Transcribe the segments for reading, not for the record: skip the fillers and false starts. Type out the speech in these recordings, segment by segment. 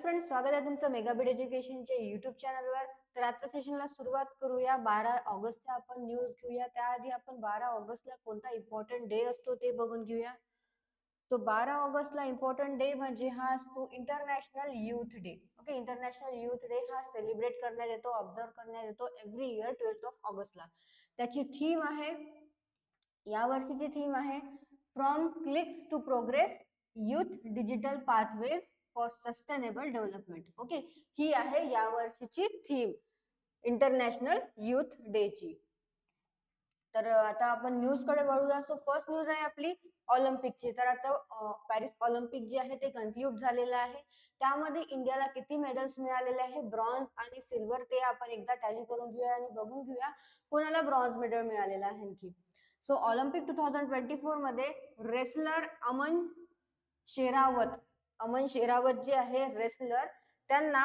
Friends, स्वागत आहे तुमचं मेगाबिट एज्युकेशनच्या युट्यूब चॅनलवर. तर आजच्या सेशनला सुरुवात करूया. 12 ऑगस्टच्या आपण न्यूज घेऊया. त्याआधी आपण 12 ऑगस्टला कोणता इम्पॉर्टंट डे असतो ते बघून घेऊया. तो 12 ऑगस्टला इम्पॉर्टंट डे म्हणजे हा असतो international youth day. Okay, international youth day हा सेलिब्रेट करण्यात येतो, ऑब्झर्व करण्यात येतो एव्हरी इयर 12 ऑगस्टला. त्याची थीम आहे, या वर्षीची थीम आहे from clicks to progress, youth digital pathways for sustainable development. Okay, ही आहे या वर्षीची थीम इंटरनॅशनल यूथ डे ची. तर आता आपण न्यूज कडे वळूया. सो फर्स्ट न्यूज आहे आपली ऑलिम्पिकची. तर आता पॅरिस ऑलिम्पिक जे आहे ते कन्क्लूड झालेलं आहे. त्यामध्ये इंडियाला किती मेडल्स मिळालेले आहे, ब्रॉन्झ आणि सिल्वर, ते आपण एकदा टॅली करून घेऊया आणि बघून घेऊया कोणाला ब्रॉन्झ मेडल मिळालेलं आहे आणखी. सो ऑलिम्पिक 2024 मध्ये रेसलर अमन शेरावत जे आहे रेसलर, त्यांना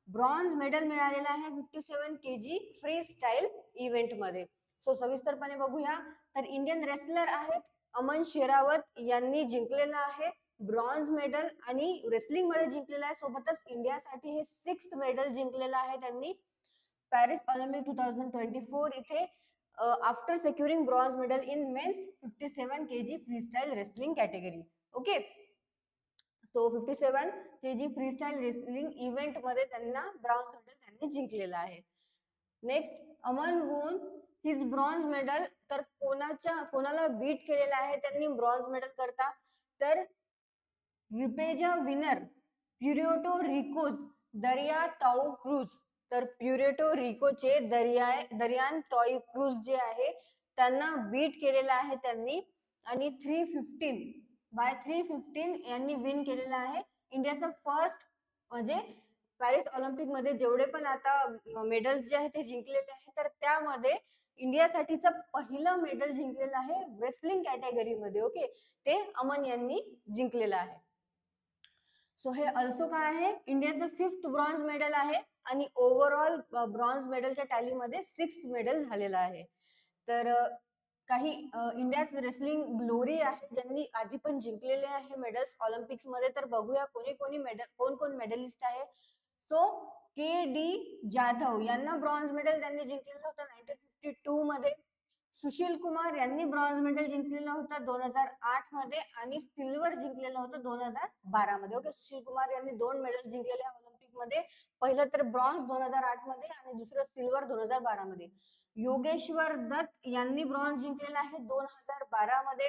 ब्रॉन्झ मेडल मिळालेलं आहे 57 kg फ्री स्टाईल इव्हेंट मध्ये. सो सविस्तरपणे बघूया. तर इंडियन रेसलर आहेत अमन शेरावत यांनी जिंकलेलं आहे ब्रॉन्झ मेडल आणि रेसलिंग मध्ये जिंकलेलं आहे. सोबतच इंडियासाठी हे 6th मेडल जिंकलेलं आहे त्यांनी पॅरिस ऑलिम्पिक 2024 इथे after securing bronze medal in men's 57 kg freestyle wrestling category. Okay, so 57 kg freestyle wrestling event मध्ये त्यांना ब्रॉन्झ मेडल त्यांनी जिंकलेलं आहे. नेक्स्ट, अमन वोन हिज ब्रॉन्झ मेडल. तर कोणाला बीट केलेलं आहे त्यांनी ब्रॉन्झ मेडल करता, तर रिपेजा विनर प्युर्टो रिकोज दरिया ताऊ क्रूज. तर प्युर्टो रिकोचे दरियान टॉय क्रूज जे आहे त्यांना बीट केलेलं आहे त्यांनी आणि 315 यांनी विन केलेलं आहे. इंडियाचं फर्स्ट म्हणजे पॅरिस ऑलिम्पिक मध्ये जेवढे पण आता मेडल्स जे आहेत ते जिंकलेले आहे, तर त्यामध्ये इंडियासाठीचं पहिलं मेडल जिंकलेलं आहे रेसलिंग कॅटेगरी मध्ये. ओके, ते अमन यांनी जिंकलेलं आहे. सो हे ऑल्सो काय आहे, इंडियाचं 5th ब्रॉन्झ मेडल आहे आणि ओव्हरऑल ब्रॉन्झ मेडलच्या टॅलीमध्ये 6th मेडल झालेलं आहे. तर काही इंडियाच रेसलिंग ग्लोरी आहे ज्यांनी आधी पण जिंकलेले आहे मेडल्स ऑलिम्पिक्स मध्ये. तर बघूया कोण मेडलिस्ट आहे. So KD. जाधव यांना ब्रॉन्झ मेडल त्यांनी जिंकलेलं होतं 1952 मध्ये. सुशील कुमार यांनी ब्रॉन्झ मेडल जिंकलेलं होतं 2008 मध्ये आणि सिल्वर जिंकलेलं होतं 2012 मध्ये. ओके, सुशील कुमार यांनी 2 मेडल जिंकलेले आहे ऑलिम्पिक मध्ये. पहिलं तर ब्रॉन्झ 2008 मध्ये आणि दुसरं सिल्वर 2012 मध्ये. योगेश्वर दत्त यांनी ब्रॉन्झ जिंकलेला आहे 2012 मध्ये.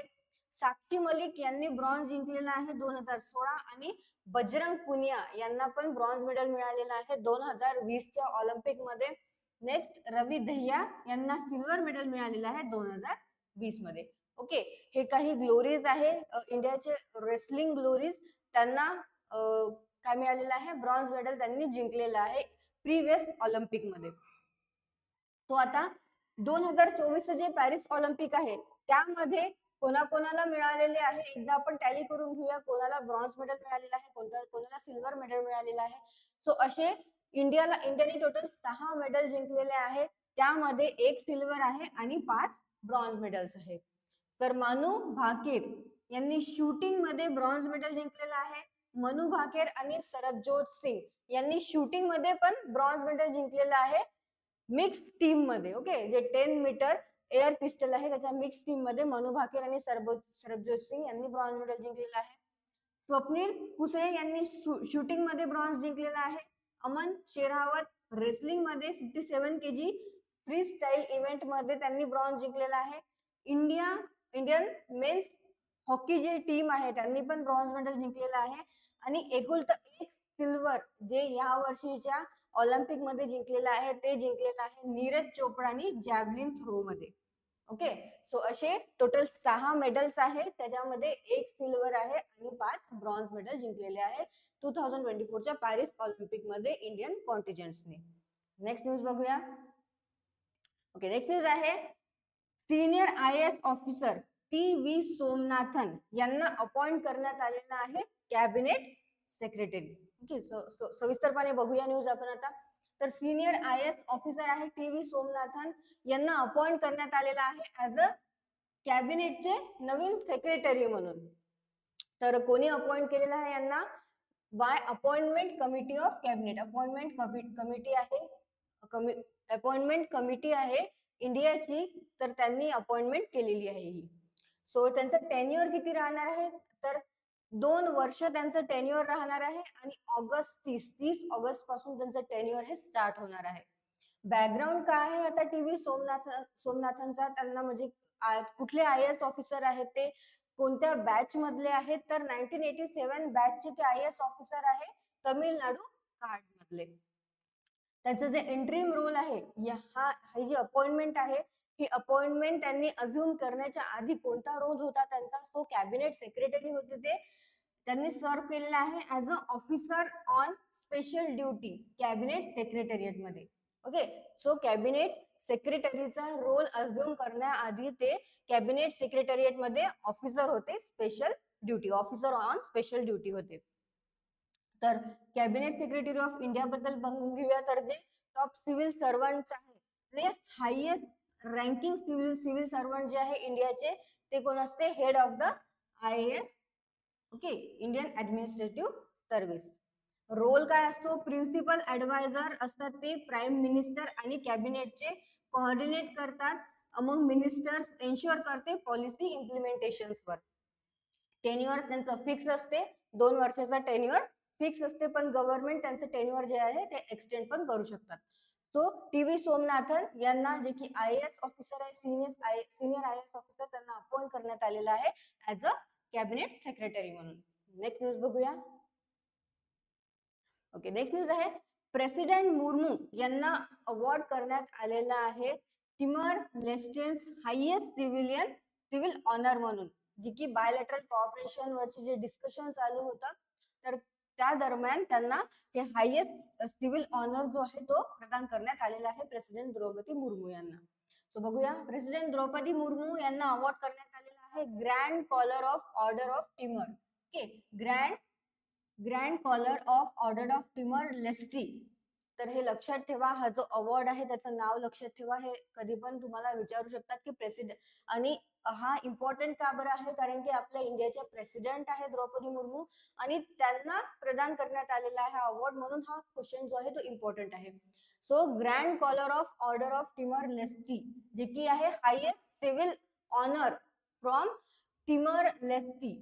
साक्षी मलिक यांनी ब्रॉन्झ जिंकलेला आहे 2016 आणि बजरंग पुनिया यांना पण ब्रॉन्झ मेडल मिळालेलं आहे 2020च्या ऑलिम्पिक मध्ये. नेक्स्ट, रवी दहिया यांना सिल्वर मेडल मिळालेलं आहे 2020 मध्ये. ओके, हे काही ग्लोरीज आहे इंडियाचे रेसलिंग ग्लोरीज, त्यांना काय मिळालेलं आहे, ब्रॉन्झ मेडल त्यांनी जिंकलेलं आहे प्रिव्हियस ऑलिम्पिक मध्ये. तो आता 2024 जे पॅरिस ऑलिम्पिक आहे त्यामध्ये कोणाकोणाला मिळालेले आहे एकदा आपण टॅली करून घेऊया. कोणाला ब्रॉन्झ मेडल मिळालेलं आहे, कोणाला सिल्वर मेडल मिळालेलं आहे. सो असे इंडियाने टोटल 6 मेडल जिंकलेले आहे, त्यामध्ये 1 सिल्वर आहे आणि 5 ब्रॉन्झ मेडल्स आहेत. तर मनु भाकेर यांनी शूटिंग मध्ये ब्रॉन्झ मेडल जिंकलेलं आहे. मनु भाकेर आणि सरबजोत सिंग यांनी शूटिंग मध्ये पण ब्रॉन्झ मेडल जिंकलेलं आहे मिक्स टीम मध्ये. ओके, जे 10 मीटर एअर पिस्टल आहे त्याच्या मिक्स टीम मध्ये मनु भाकेर आणि सरबजोत सिंग यांनी ब्रॉन्झ मेडल जिंकलेलं आहे. स्वप्नील कुसळे यांनी शूटिंग मध्ये ब्रॉन्झ जिंकलेला आहे. अमन शेरावत रेसलिंग मध्ये 57 kg फ्री स्टाईल इव्हेंट मध्ये त्यांनी ब्रॉन्झ जिंकलेला आहे. इंडियन मेन्स हॉकी जी टीम आहे त्यांनी पण ब्रॉन्झ मेडल जिंकलेलं आहे आणि एकुलता 1 सिल्वर जे या वर्षीच्या ऑलिम्पिक मध्ये जिंकलेलं आहे ते जिंकलेलं आहे नीरज चोपडानी जॅव्हलिन थ्रो मध्ये. ओके, सो असे टोटल 6 मेडल्स आहेत, त्याच्यामध्ये 1 सिल्वर आहे आणि 5 ब्रॉन्झ मेडल जिंकलेले आहे 2024च्या पॅरिस ऑलिम्पिक मध्ये इंडियन कॉन्टिजेंट्सने. नेक्स्ट न्यूज बघूया. ओके, नेक्स्ट न्यूज आहे senior IAS officer TV. Somanathan यांना अपॉइंट करण्यात आलेलं आहे कॅबिनेट सेक्रेटरी. ओके, सविस्तरपणे बघूया न्यूज आपण आता. तर सिनियर IAS ऑफिसर आहे टी.व्ही. सोमनाथन यांना अपॉइंट करण्यात आलेला आहे ऍज अ कॅबिनेटचे नवीन सेक्रेटरी म्हणून. तर कोणी अपॉइंट केलेलं आहे यांना, bye appointment committee of cabinet. Appointment committee आहे इंडियाची, तर त्यांनी अपॉइंटमेंट केलेली आहे ही. सो त्यांचं टेन्युअर किती राहणार आहे, तर 2 वर्ष त्यांचं टेन्युअर राहणार आहे आणि ऑगस्ट 30 ऑगस्ट पासून त्यांचं टेन्युअर हे स्टार्ट होणार आहे. बॅकग्राऊंड काय आहे आता टीव्ही सोमनाथनचा, त्यांना म्हणजे कुठले IAS ऑफिसर आहेत ते, कोणत्या बॅच मधले आहेत, तर 1987 बॅचचे ते IAS ऑफिसर आहे, तमिळनाडू कार्ड मधले. त्याचं जे इंटरिम रोल आहे, ही जी अपॉइंटमेंट आहे, ही अपॉइंटमेंट त्यांनी अज्युम करण्याच्या आधी कोणता रोल होता त्यांचा, तो कॅबिनेट सेक्रेटरी होते ते. त्यांनी सर्व केलेला आहे as a officer on special duty cabinet secretariat मध्ये. ओके, सो कॅबिनेट सेक्रेटरीचा रोल अज्युम करण्याआधी ते कॅबिनेट सेक्रेटरिएट मध्ये ऑफिसर होते, special duty officer on special duty होते. तर कॅबिनेट सेक्रेटरी ऑफ इंडिया बद्दल बघून घेऊया. तर जे टॉप सिव्हिल सर्वंट आहे, जे हायएस्ट रँकिंग सिव्हिल सर्वंट जे आहे इंडियाचे, ते कोण असते, head of the IAS, okay, Indian administrative service. Role काय असतो, प्रिन्सिपल ऍडवायझर असतात ते प्राईम मिनिस्टर आणि कॅबिनेटचे, कोऑर्डिनेट करतात अमंग मिनिस्टर्स, एन्श्योर करते पॉलिसी इम्प्लिमेंटेशन वर. टेन्युअर त्यांचं फिक्स असते, 2 वर्षाचा टेन्युअर फिक्स असते, पण गव्हर्नमेंट त्यांचं टेन्युअर जे आहे ते एक्सटेंड पण करू शकतात. सो टीव्ही सोमनाथन यांना, जे की IAS ऑफिसर आहे, सिनियर IAS ऑफिसर, त्यांना अपॉइंट करण्यात आलेला आहे ऍज अ कॅबिनेट सेक्रेटरी म्हणून. नेक्स्ट न्यूज बघूया. ओके, नेक्स्ट न्यूज आहे, प्रेसिडेंट मुर्मू यांना अवॉर्ड करण्यात आलेला आहे टिमर लेस्टेन्स हायएस्ट सिव्हिल ऑनर म्हणून, जी की बायलॅटरल कॉपरेशन वरचे जे डिस्कशन चालू होतं, तर त्या दरम्यान त्यांना हे हायएस्ट सिव्हिल ऑनर जो आहे तो प्रदान करण्यात आलेला आहे प्रेसिडेंट द्रौपदी मुर्मू यांना. सो बघूया, प्रेसिडेंट द्रौपदी मुर्मू यांना अवॉर्ड करण्यात आलेला आहे grand collar of order of Timor. Okay, grand collar of order of Timor Leste. तर हे लक्षात ठेवा, हा जो अवॉर्ड आहे त्याचं नाव लक्षात ठेवा, हे कधी पण तुम्हाला विचारू शकतात की प्रेसिडेंट, आणि हा इम्पॉर्टंट का बरं आहे, कारण की आपल्या इंडियाच्या प्रेसिडेंट आहे द्रौपदी मुर्मू आणि त्यांना प्रदान करण्यात आलेला आहे हा अवॉर्ड, म्हणून हा क्वेश्चन जो आहे तो इम्पॉर्टंट आहे. So grand collar of order of Timor Leste, जे की आहे highest civil honour from Timor Leste,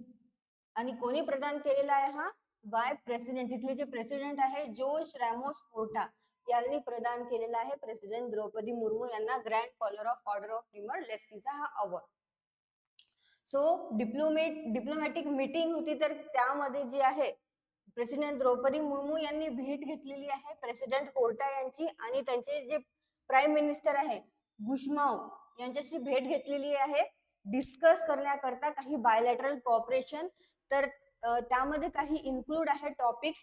आणि कोणी प्रदान केलेला आहे हा, बाय प्रेसिडेंट, तिथले जे प्रेसिडेंट आहे जोश रॅमोस होर्टा यांनी प्रदान केलेला आहे प्रेसिडेंट द्रौपदी मुर्मू यांना grand collar of order of Timor लेस्टीचा हा अवॉर्ड. सो डिप्लोमॅटिक मीटिंग होती, तर त्यामध्ये जी आहे प्रेसिडेंट द्रौपदी मुर्मू यांनी भेट घेतलेली आहे प्रेसिडेंट होर्टा यांची, आणि त्यांचे जे प्राईम मिनिस्टर आहे बुशमाव यांच्याशी भेट घेतलेली आहे डिस्कस करण्याकरता काही बायलॅटरल कॉपरेशन. तर त्यामध्ये काही इन्क्लूड आहे टॉपिक्स,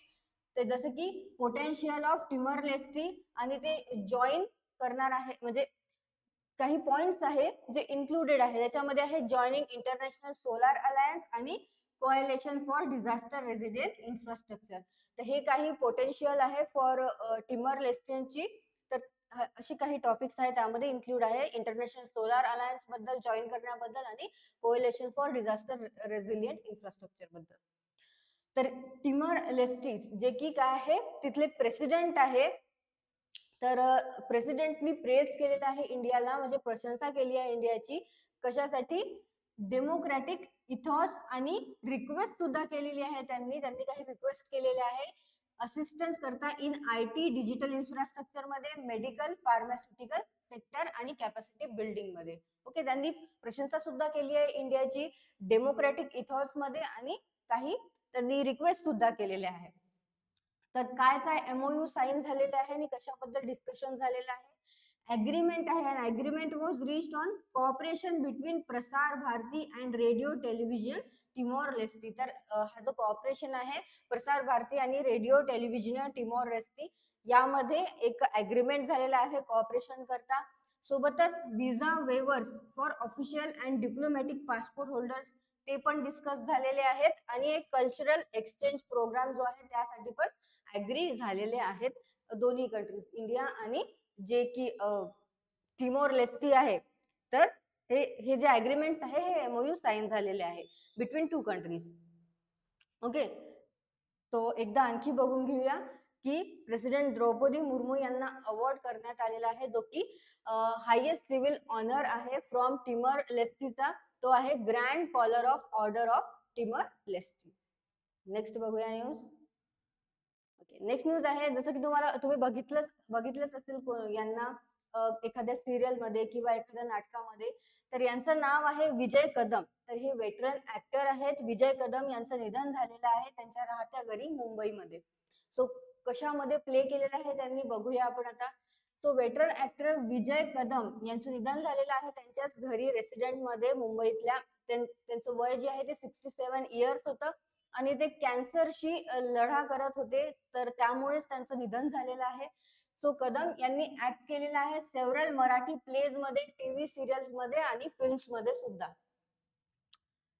ते जसं की पोटेन्शियल ऑफ टिमर लेस्टी, आणि ते जॉईन करणार आहे, म्हणजे काही पॉइंट्स आहे जे इन्क्लुडेड आहे, त्याच्यामध्ये आहे जॉईनिंग इंटरनॅशनल सोलार अलायन्स आणि coalition for disaster resident infrastructure. तर हे काही पोटेन्शियल आहे फॉर टिमर लेस्टेंची. तर अशी काही टॉपिक्स आहेत त्यामध्ये इन्क्लूड आहे, इंटरनॅशनल सोलार अलायन्स बद्दल जॉईन करण्याबद्दल आणि coalition for disaster resilient infrastructure बद्दल. तर टिमर लेस्टी जे की काय आहे, तिथले प्रेसिडेंट आहे, तर प्रेसिडेंटनी प्रेज केलेलं आहे इंडियाला, म्हणजे प्रशंसा केली आहे इंडियाची, कशासाठी, डेमोक्रॅटिक इथॉस, आणि रिक्वेस्ट सुद्धा केलेली आहे त्यांनी काही रिक्वेस्ट केलेले आहे असिस्टन्स करता इन IT डिजिटल इन्फ्रास्ट्रक्चर मध्ये, मेडिकल, फार्मास्युटिकल सेक्टर आणि कॅपॅसिटी बिल्डिंग मध्ये. ओके, त्यांनी प्रशंसा सुद्धा केली आहे इंडियाची डेमोक्रॅटिक इथॉस मध्ये, आणि काही त्यांनी रिक्वेस्ट सुद्धा केलेल्या आहे. तर काय काय MOU साइन झालेले आहे आणि कशाबद्दल डिस्कशन झालेलं आहे, अग्रीमेंट आहे, and agreement was reached on cooperation between Prasar Bharati and radio television Timor Leste. तर हा जो कॉपरेशन आहे प्रसार भारती आणि रेडिओ टेलिव्हिजन टिमोर लेस्टी यामध्ये एक अग्रीमेंट झालेला आहे कॉपरेशन करता. सोबतच visa waivers for official and diplomatic passport holders ते पण डिस्कस झालेले आहेत, आणि एक कल्चरल एक्सचेंज प्रोग्राम जो आहे त्यासाठी पण ऍग्री झालेले आहेत दोन्ही कंट्रीज, इंडिया आणि जे की टिमोर लेस्टी आहे. तर हे जे अग्रीमेंट्स आहे हे MOU साइन झालेले आहे बिटवीन 2 कंट्रीज. ओके, तो एकदा आणखी बघून घेऊया की प्रेसिडेंट द्रौपदी मुर्मू यांना अवॉर्ड करण्यात आलेला आहे, जो की हायेस्ट सिव्हिल ऑनर आहे फ्रॉम टिमर लेस्टीचा. तो आहे grand collar of order of Timor Leste. Next बघूया न्यूज. ओके, नेक्स्ट न्यूज आहे, जसं की तुम्ही बघितलंच असेल यांना एखाद्या सिरियल मध्ये किंवा एखाद्या नाटकामध्ये, तर यांचं नाव आहे विजय कदम. तर हे वेटरन ऍक्टर आहेत. विजय कदम यांचं निधन झालेलं आहे त्यांच्या राहत्या घरी मुंबईमध्ये. सो कशामध्ये प्ले केलेलं आहे त्यांनी, बघूया आपण आता. तो वेटरन ऍक्टर विजय कदम यांचं निधन झालेलं आहे त्यांच्याच घरी रेसिडेंट मध्ये मुंबईतल्या. त्यांचं वय जे आहे ते 67 इयर्स होतं आणि ते कॅन्सरशी लढा करत होते, तर त्यामुळेच त्यांचं निधन झालेलं आहे. सो कदम यांनी ऍक्ट केलेला आहे सेव्हरल मराठी प्लेज मध्ये, टीव्ही सिरियल्स मध्ये आणि फिल्म्स मध्ये सुद्धा.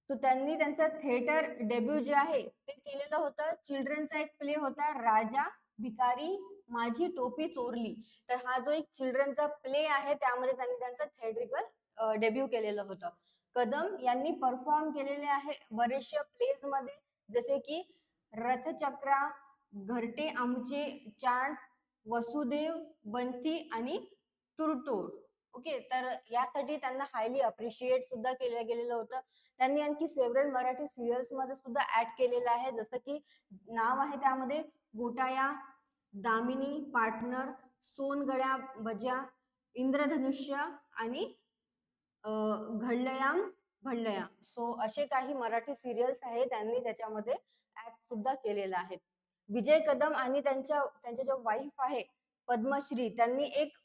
सो त्यांनी त्यांचं थिएटर डेब्यू जे आहे ते केलेलं होतं. चिल्ड्रनचा एक प्ले होता राजा भिकारी माझी टोपी चोरली. तर हा जो एक चिल्ड्रनचा प्ले आहे त्यामध्ये त्यांनी त्यांचं थिएट्रिकल डेब्यू केलेलं होतं. कदम यांनी परफॉर्म केलेले आहे बरेचशा प्लेज मध्ये, जसे की रथचक्रा, घरटे आमचे, चांद, वसुदेव, बंटी आणि तुरतोड. ओके, तर यासाठी त्यांना हायली अप्रिशिएट सुद्धा केलं गेलेलं होतं. त्यांनी आणखी सेव्हरल मराठी सिरियल्स मध्ये सुद्धा ऍड केलेलं आहे, जसं की नाव आहे त्यामध्ये गोटाया, दामिनी, पार्टनर, सोनगड्या बजा, इंद्रधनुष्य आणि घडलयाम भडलया. सो असे काही मराठी सिरियल्स आहेत, त्यांनी त्याच्यामध्ये ऍक्ट सुद्धा केलेला आहे. विजय कदम आणि त्यांच्या ज्या वाईफ आहे पद्मश्री, त्यांनी एक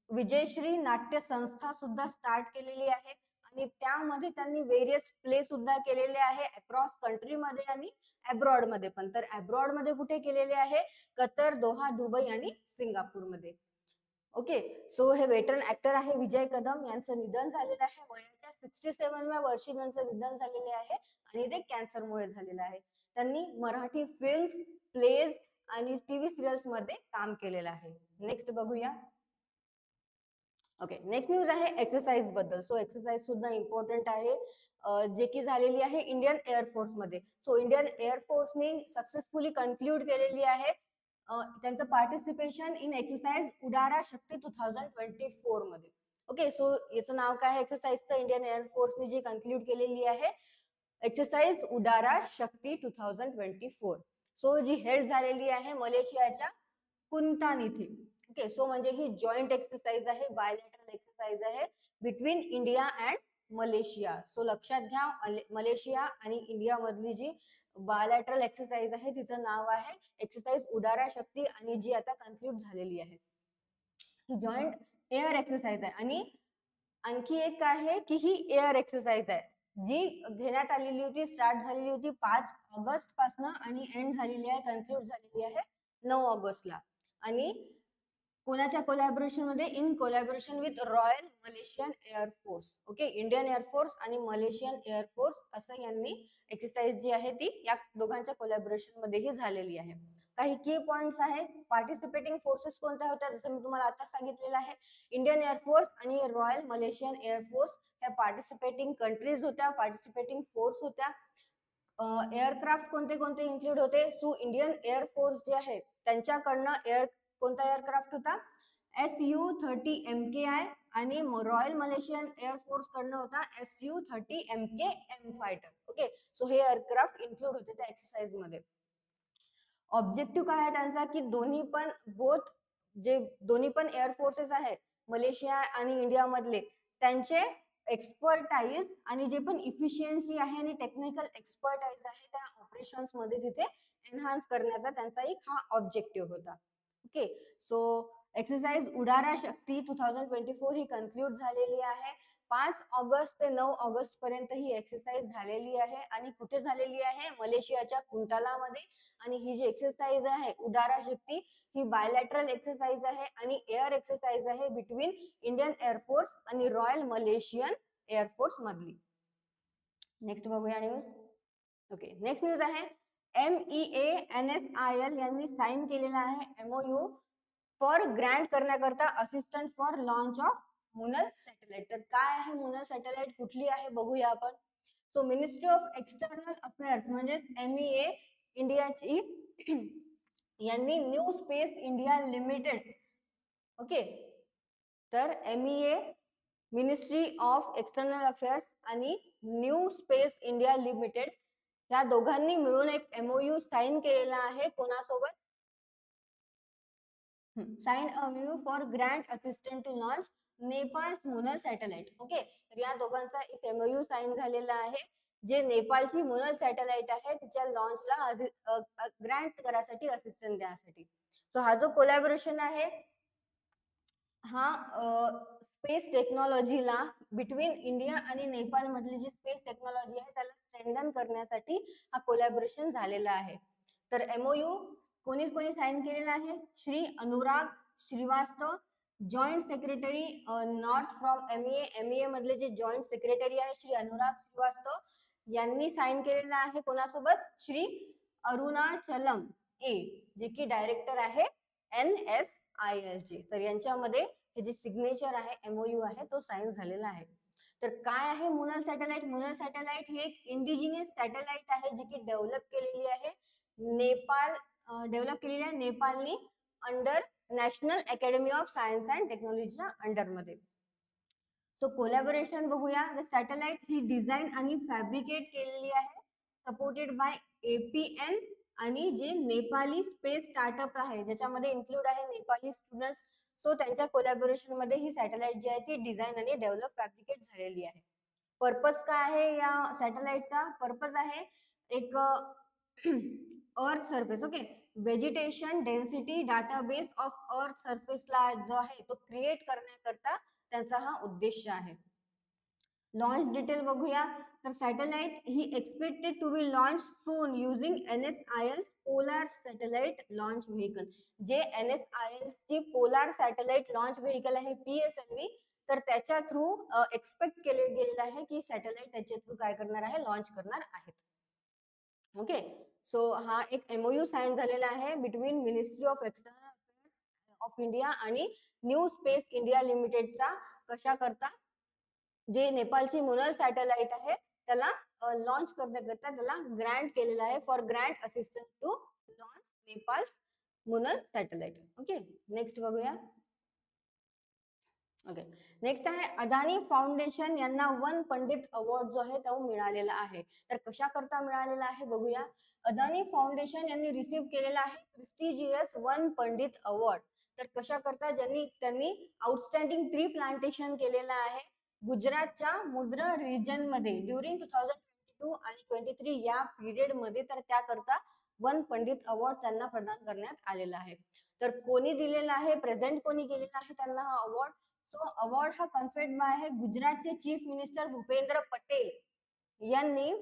विजयश्री नाट्य संस्था सुद्धा स्टार्ट केलेली आहे आणि त्यामध्ये त्यांनी वेरियस प्ले सुद्धा केलेले आहे अक्रॉस कंट्री मध्ये आणि अब्रॉड मध्ये पण. तर अब्रॉड मध्ये कुठे केलेले आहे, कतर, दोहा, दुबई आणि सिंगापूर मध्ये. ओके, सो हे वेटरन ऍक्टर आहे विजय कदम, यांचं निधन झालेलं आहे वयाच्या 67व्या वर्षी त्यांचं निधन झालेले आहे आणि ते कॅन्सरमुळे झालेलं आहे. त्यांनी मराठी फिल्म, प्लेज आणि टीव्ही सिरियल्स मध्ये काम केलेलं आहे. नेक्स्ट बघूया. ओके, नेक्स्ट न्यूज आहे एक्सरसाइज बद्दल. सो एक्सरसाइज सुद्धा इम्पॉर्टंट आहे, जे की झालेली आहे इंडियन एअरफोर्स मध्ये. सो इंडियन एअरफोर्सने सक्सेसफुली कन्क्लूड केलेली आहे त्यांचं पार्टिसिपेशन इन एक्सरसाइज उडारा शक्ती 2024 मध्ये. ओके, सो याचं नाव काय आहे एक्सरसाइजचं, इंडियन एअरफोर्सने जी कन्क्लूड केलेली आहे एक्सरसाइज उडारा शक्ती 2024. सो जी हेल्ड झालेली आहे मलेशियाच्या कुंटान इथे. ओके, सो म्हणजे ही जॉईंट एक्सरसाइज आहे, बायलॅटरल एक्सरसाइज आहे between India and Malaysia. So लक्षात घ्या, मलेशिया आणि इंडिया मधली जी बायलॅटरल एक्सरसाइज आहे तिचं नाव आहे एक्सरसाइज उडारा शक्ती आणि जी आता कन्क्लूड झालेली आहे. ही जॉईंट एअर एक्सरसाइज आहे. आणि आणखी एक आहे की ही एअर एक्सरसाइज आहे जी घेण्यात आलेली होती, स्टार्ट झालेली होती 5 ऑगस्ट पासून आणि एंड झालेली आहे, कन्क्लूड झालेली आहे 9 ऑगस्टला. आणि कोणाच्या कोलॅबोरेशन मध्ये, in collaboration with royal Malaysian air force. Okay, Indian air force आणि मलेशियन एअरफोर्स असं यांनी एक्सरसाइज जी आहे ती या दोघांच्या कोलॅबोरेशन मध्ये ही झालेली आहे. काही की पॉइंट्स आहे, पार्टिसिपेटिंग फोर्सेस कोणत्या होत्या, जसं मी तुम्हाला आता सांगितलेलं आहे इंडियन एअरफोर्स आणि रॉयल मलेशियन एअरफोर्स ह्या पार्टिसिपेटिंग कंट्रीज होत्या, पार्टिसिपेटिंग फोर्स होत्या. एअरक्राफ्ट कोणते कोणते इन्क्लूड होते, सो इंडियन एअरफोर्स जे आहे त्यांच्याकडनं कोणता एअरक्राफ्ट होता, SU-30 MKI आणि रॉयल मलेशियन एअरफोर्स कडनं होता SU-30 MKM fighter. Okay, so हे एअरक्राफ्ट इन्क्लूड होते त्या एक्सरसाइज मध्ये. ऑब्जेक्टिव्ह काय आहे त्यांचा, की दोन्ही पण एअर फोर्सेस आहेत मलेशिया आणि इंडिया मधले, त्यांचे एक्सपर्टाईज आणि जे पण इफिशियन्सी आहे आणि टेक्निकल एक्सपर्टाईज आहे त्या ऑपरेशन्स मध्ये तिथे एनहान्स करण्याचा त्यांचा एक हा ऑब्जेक्टिव्ह होता. ओके, सो एक्सरसाइज उडारा शक्ती 2024 ही कन्क्लूड झालेली आहे. 5 ऑगस्ट ते 9 ऑगस्ट पर्यंत ही एक्सरसाइज झालेली आहे आणि कुठे झालेली आहे, मलेशियाच्या कुंटालामध्ये. आणि ही जी एक्सरसाइज आहे उडारा शक्ती ही बायलॅटरल एक्सरसाइज आहे आणि एअर एक्सरसाइज आहे बिटवीन इंडियन एअरफोर्स आणि रॉयल मलेशियन एअरफोर्स मधली. नेक्स्ट बघूया न्यूज. ओके, नेक्स्ट न्यूज आहे MEA NSIL यांनी साइन केलेला आहे MOU फॉर ग्रँट करण्याकरता assistant for launch of Munal satellite. तर काय आहे मुनल सॅटेलाइट, कुठली आहे बघूया आपण. So ministry of external affairs म्हणजेच MEA इंडियाची यांनी new space India limited, okay, तर MEA ministry of external affairs आणि न्यू स्पेस इंडिया लिमिटेड या दोघांनी मिळून एक MOU साइन केलेला आहे. कोणासोबत? Sign MOU for grant assistant to launch Nepal Munal satellite. Okay, तर या दोघांचा एक MOU साइन झालेला आहे, जे नेपाळची मुनल सॅटेलाइट आहे तिच्या लॉन्चला ग्रँट करासाठी असिस्टंट द्यासाठी. सो हा जो कोलॅबोरेशन आहे हा स्पेस टेक्नॉलॉजीला बिटवीन इंडिया आणि नेपाळ मधली जी स्पेस टेक्नॉलॉजी आहे त्याला स्ट्रेंथन करण्यासाठी हा कोलॅबोरेशन झालेला आहे. तर MOU कोणी कोणी साइन केलेला आहे? Shri Anurag Srivastava, joint secretary north from MEA मधले जे जॉईंट सेक्रेटरी आहे श्री अनुराग श्रीवास्तव यांनी साइन केलेला आहे. कोणासोबत? श्री अरुणाचलम ए, जे की डायरेक्टर आहे NSIL चे. तर यांच्यामध्ये हे जे सिग्नेचर आहे MOU आहे तो साइन झालेला आहे. तर काय आहे मुनल सॅटेलाइट? मुनल सॅटेलाइट ही एक इंडिजिनियस सॅटेलाइट आहे जी की डेव्हलप केलेली आहे नेपाळनी under national academy of science and टेक्नॉलॉजीच्या अंडर मध्ये. सो कोलॅबोरेशन बघूया. द सॅटेलाइट ही डिझाईन आणि फॅब्रिकेट केलेली आहे सपोर्टेड बाय APN आणि जे नेपाली स्पेस स्टार्टअप आहे ज्याच्यामध्ये इन्क्लूड आहे नेपाली स्टुडंट्स. सो त्यांच्या कोलॅबोरेशन मध्ये ही सॅटेलाइट जी आहे ती डिझाईन आणि डेव्हलप फॅब्रिकेट झालेली आहे. पर्पज काय आहे या सॅटेलाइटचा? पर्पज आहे एक earth surface, okay, vegetation density database of earth सरफेसला जो आहे तो क्रिएट करण्याकरता त्यांचा हा उद्देश आहे. लॉन्च डिटेल बघूया. तर सॅटेलाइट ही expected to be launch soon using NSIL polar satellite launch vehicle. जे NSIL ची पोलार सॅटेलाइट लॉन्च व्हेकल आहे PSLV, तर त्याच्या थ्रू एक्सपेक्ट केले गेलेलं आहे की सॅटेलाइट त्याच्या थ्रू काय करणार आहे? लॉन्च करणार आहेत. ओके, सो हा एक MOU साइन झालेला आहे between ministry of external affairs of India आणि न्यू स्पेस इंडिया लिमिटेडचा कशा करता जे नेपाळची मुनल सॅटेलाइट आहे त्याला लॉन्च करण्याकरता त्याला ग्रँट केलेला आहे for grant assistant to launch Nepal Munal satellite. Okay, next बघूया. ओके, नेक्स्ट आहे अदानी फाउंडेशन यांना वन पंडित अवॉर्ड जो आहे तो मिळालेला आहे. तर कशा करता मिळालेला आहे बघूया. अदानी फाउंडेशन यांनी रिसीव्ह केलेला आहे प्रेस्टिजियस वन पंडित अवॉर्ड. तर कशा करता? त्यांनी आउटस्टँडिंग ट्री प्लांटेशन केलेलं आहे गुजरातच्या मुद्रा रिजन मध्ये ड्युरिंग 2022 आणि 23 या पिरियड मध्ये. तर त्याकरता वन पंडित अवॉर्ड त्यांना प्रदान करण्यात आलेला आहे. तर कोणी दिलेला आहे? प्रेझेंट कोणी केलेला आहे त्यांना हा अवॉर्ड? सो अवॉर्ड हा कन्फर्ड बाय आहे गुजरातचे चीफ मिनिस्टर भूपेंद्र पटेल यांनी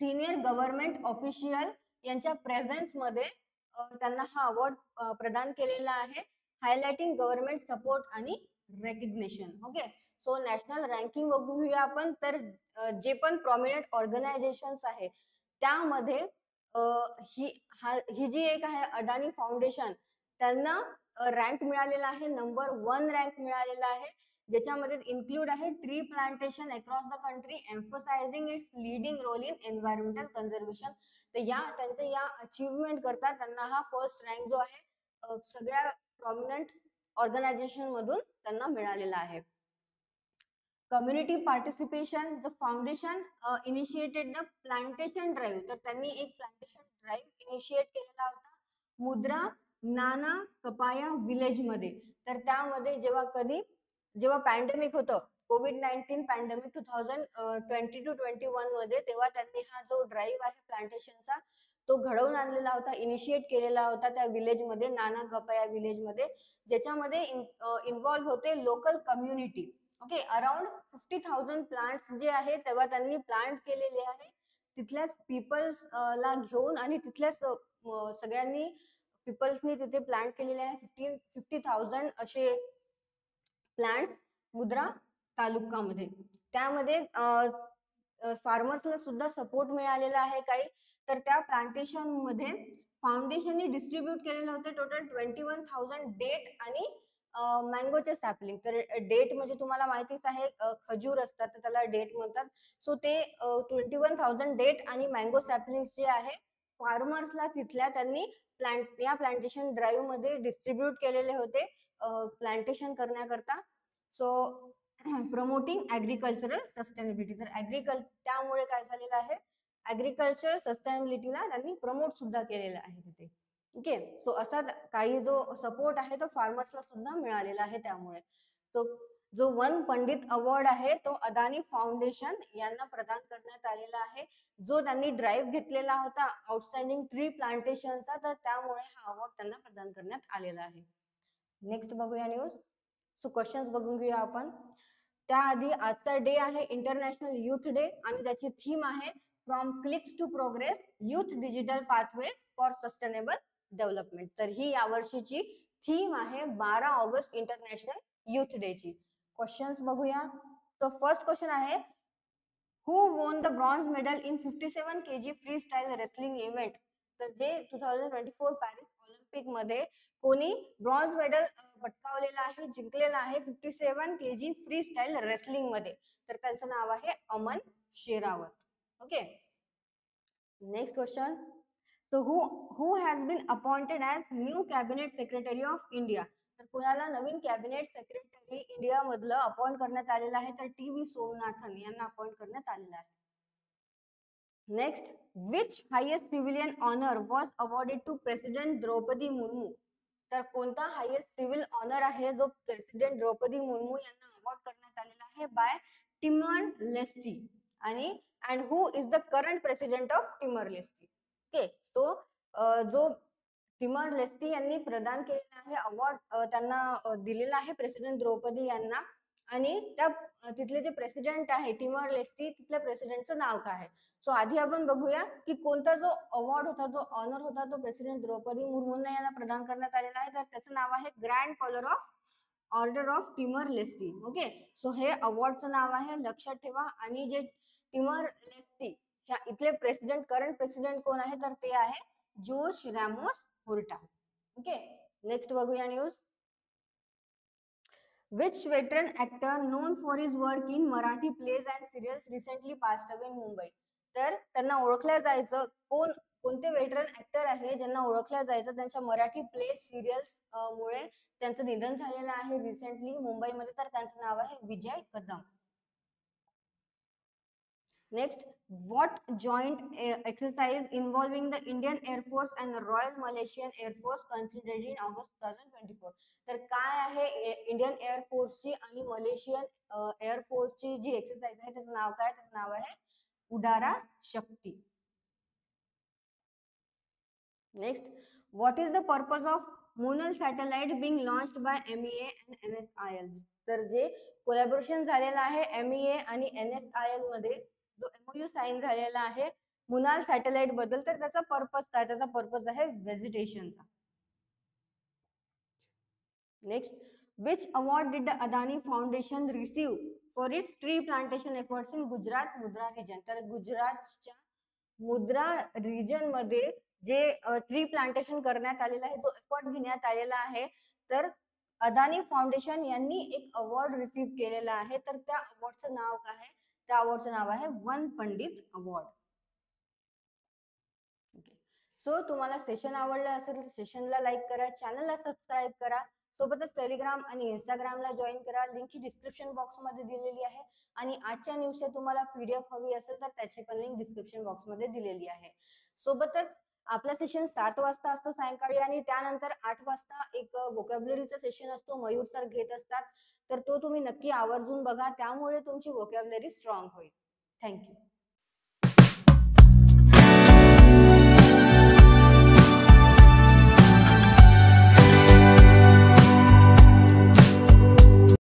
सिनियर गव्हर्नमेंट ऑफिशियल यांच्या प्रेझेन्स मध्ये त्यांना हा अवॉर्ड प्रदान केलेला आहे, हायलाइटिंग गव्हर्नमेंट सपोर्ट आणि recognition. Okay, so national ranking बघूया आपण. तर जे पण प्रॉमिनंट ऑर्गनायझेशन्स आहे त्यामध्ये ही जी एक आहे अदानी फाउंडेशन त्यांना रँक मिळालेला आहे, नंबर 1 रँक मिळालेला आहे, ज्याच्यामध्ये इन्क्लूड आहे tree plantation across the country emphasizing its leading role in environmental conservation. तर त्यांच्या या अचीवमेंट करता त्यांना हा फर्स्ट रँक जो आहे सगळ्या प्रॉमिनंट ऑर्गनायझेशन मधून त्यांना मिळालेला आहे. Community participation. The foundation initiated the plantation drive. तर त्यांनी एक प्लांटेशन ड्राईव्ह इनिशिएट केलेला होता मुद्रा नाना कपाया विलेज मध्ये. तर त्यामध्ये जेव्हा पॅन्डेमिक होतं COVID-19 पॅन्डेमिक 2020-21 मध्ये, तेव्हा त्यांनी हा जो ड्राईव्ह आहे प्लांटेशनचा तो घडवून आणलेला होता, इनिशिएट केलेला होता त्या विलेज मध्ये, नाना कपाया विलेज मध्ये, ज्याच्यामध्ये इन्व्हॉल्व्ह होते local community. Okay, around 50,000 plants जे आहे तेव्हा त्यांनी प्लांट केलेले आहे तिथल्याच पीपल्स ला घेऊन, आणि तिथल्याच सगळ्यांनी पीपल्सनी तिथे प्लांट केलेले आहे 50,000 असे प्लांट मुद्रा तालुकामध्ये. त्यामध्ये फार्मर्सला सुद्धा सपोर्ट मिळालेला आहे काही. तर त्या प्लांटेशन मध्ये फाउंडेशनने डिस्ट्रीब्यूट केलेले होते टोटल 21,000 डेट आणि मँगोचे सॅपलिंग. तर डेट म्हणजे तुम्हाला माहितीच आहे खजूर असतात तर त्याला डेट म्हणतात. सो ते 21,000 डेट आणि मँगो सॅपलिंग जे आहे फार्मर्सला तिथल्या त्यांनी या प्लांटेशन ड्राईव्ह मध्ये डिस्ट्रीब्यूट केलेले होते प्लांटेशन करण्याकरता. So promoting agricultural sustainability. तर त्यामुळे काय झालेलं आहे, ऍग्रिकल्चरल सस्टेनेबिलिटीला त्यांनी प्रमोट सुद्धा केलेलं आहे तिथे. ओके, सो असा काही जो सपोर्ट आहे तो फार्मर्सला सुद्धा मिळालेला आहे त्यामुळे. सो जो वन पंडित अवॉर्ड आहे तो अदानी फाउंडेशन यांना प्रदान करण्यात आलेला आहे, जो त्यांनी ड्राईव्ह घेतलेला होता आउटस्टँडिंग ट्री प्लांटेशनचा, तर त्यामुळे हा अवॉर्ड त्यांना प्रदान करण्यात आलेला आहे. नेक्स्ट बघूया न्यूज. सो क्वेश्चन्स बघून घेऊया आपण. त्याआधी आजचा डे आहे इंटरनॅशनल युथ डे आणि त्याची थीम आहे from clicks to progress youth digital pathway for sustainable development. तर ही यावर्षीची थीम आहे 12 ऑगस्ट इंटरनॅशनल युथ डे ची. क्वेश्चन्स बघूया. तो फर्स्ट क्वेश्चन आहे, who won the bronze medal in 57 kg free style wrestling event. तर जे 2024 पॅरिस ऑलिम्पिक मध्ये कोणी ब्रॉन्झ मेडल पटकावलेला आहे, जिंकलेला आहे 57 kg फ्री स्टाईल रेसलिंग मध्ये, तर त्यांचं नाव आहे Aman Sehrawat. Okay, next question. So who has been appointed as new cabinet secretary of India. तर कुणाला नवीन कॅबिनेट सेक्रेटरी इंडिया मधलं अपॉइंट करण्यात आलेलं आहे, तर टी.व्ही. सोमनाथन यांना अपॉइंट करण्यात आलेलं आहे. Next, which highest civilian honour was awarded to president Draupadi Murmu. तर कोणता हायेस्ट सिव्हिल ऑनर आहे जो प्रेसिडेंट द्रौपदी मुर्मू यांना अवॉर्ड करण्यात आलेला आहे, बाय टिमर लेस्टी. आणि and who is the current president of Timor Leste. Okay, so जो टिमर लेस्टी यांनी प्रदान केलेला आहे अवॉर्ड, त्यांना दिलेला आहे प्रेसिडेंट द्रौपदी यांना. आणि त्या तिथले जे प्रेसिडेंट आहे टिमर लेस्टी, तिथल्या प्रेसिडेंटचं नाव काय आहे. सो आधी आपण बघूया की कोणता जो अवॉर्ड होता, जो ऑनर होता, तो प्रेसिडेंट द्रौपदी मुर्मूंना यांना प्रदान करण्यात आलेला आहे. तर त्याचं नाव आहे grand collar of order of Timor Leste. Okay, so हे अवॉर्डचं नाव आहे, लक्षात ठेवा. आणि जे टिमर लेस्टी ह्या इथले प्रेसिडेंट, करंट प्रेसिडेंट कोण आहे, तर ते आहे जोश रॅमोस होर्टा. ओके, नेक्स्ट बघूया news. Which veteran actor known for his work in Marathi plays and serials recently passed away in Mumbai. तर त्यांना ओळखल्या जायचं कोणते वेटरन ऍक्टर आहे ज्यांना ओळखल्या जायचं त्यांच्या मराठी प्ले सिरियल्स मुळे त्यांचं निधन झालेलं आहे रिसेंटली मुंबईमध्ये, तर त्यांचं नाव आहे Vijay Kadam. Next, what joint exercise involving the Indian Air Force and the Royal Malaysian Air Force considered in August 2024. तर काय आहे इंडियन एअर फोर्सची आणि मलेशियन एअर फोर्सची जी एक्सरसाइज आहे त्याचं नाव काय, त्याचं नाव आहे Udara Shakti. Next, what is the purpose of Munal satellite being launched by MEA and NSIL. तर जे कोलॅबोरेशन झालेलं आहे MEA आणि NSIL मध्ये, जो MOU साइन झालेला आहे मुनाल सॅटेलाइट बद्दल, तर त्याचा पर्पज काय, त्याचा पर्पज आहे व्हिजिटेशनचा. Next, which award did the Adani Foundation receive for its tree plantation efforts in Gujarat Mudra region. तर गुजरातच्या मुद्रा रिजन मध्ये जे ट्री प्लांटेशन करण्यात आलेलं आहे, जो एफर्ट घेण्यात आलेला आहे, तर अदानी फाउंडेशन यांनी एक अवॉर्ड रिसीव्ह केलेला आहे. तर त्या अवॉर्डचं नाव काय आहे, त्या अवॉर्डचं नाव आहे वन पंडित अवॉर्ड. सो तुम्हाला सेशन आवडलं असेल तर सेशनला लाईक करा, चॅनलला सबस्क्राईब करा, सोबतच टेलिग्राम आणि इंस्टाग्रामला जॉईन करा. लिंक ही डिस्क्रिप्शन बॉक्स मध्ये दिलेली आहे. आणि आजच्या न्यूजचे तुम्हाला PDF हवी असेल तर त्याची पण लिंक डिस्क्रिप्शन बॉक्स मध्ये दिलेली आहे. सोबतच आपला सेशन 7 वाजता असतो सायंकाळी आणि त्यानंतर 8 वाजता एक व्होकॅब्युलरीचा सेशन असतो, मयूर सर घेत असतात. तर तो तुम्ही नक्की आवर्जून बघा, त्यामुळे तुमची व्होकॅब्युलरी स्ट्रॉंग होईल. थँक्यू.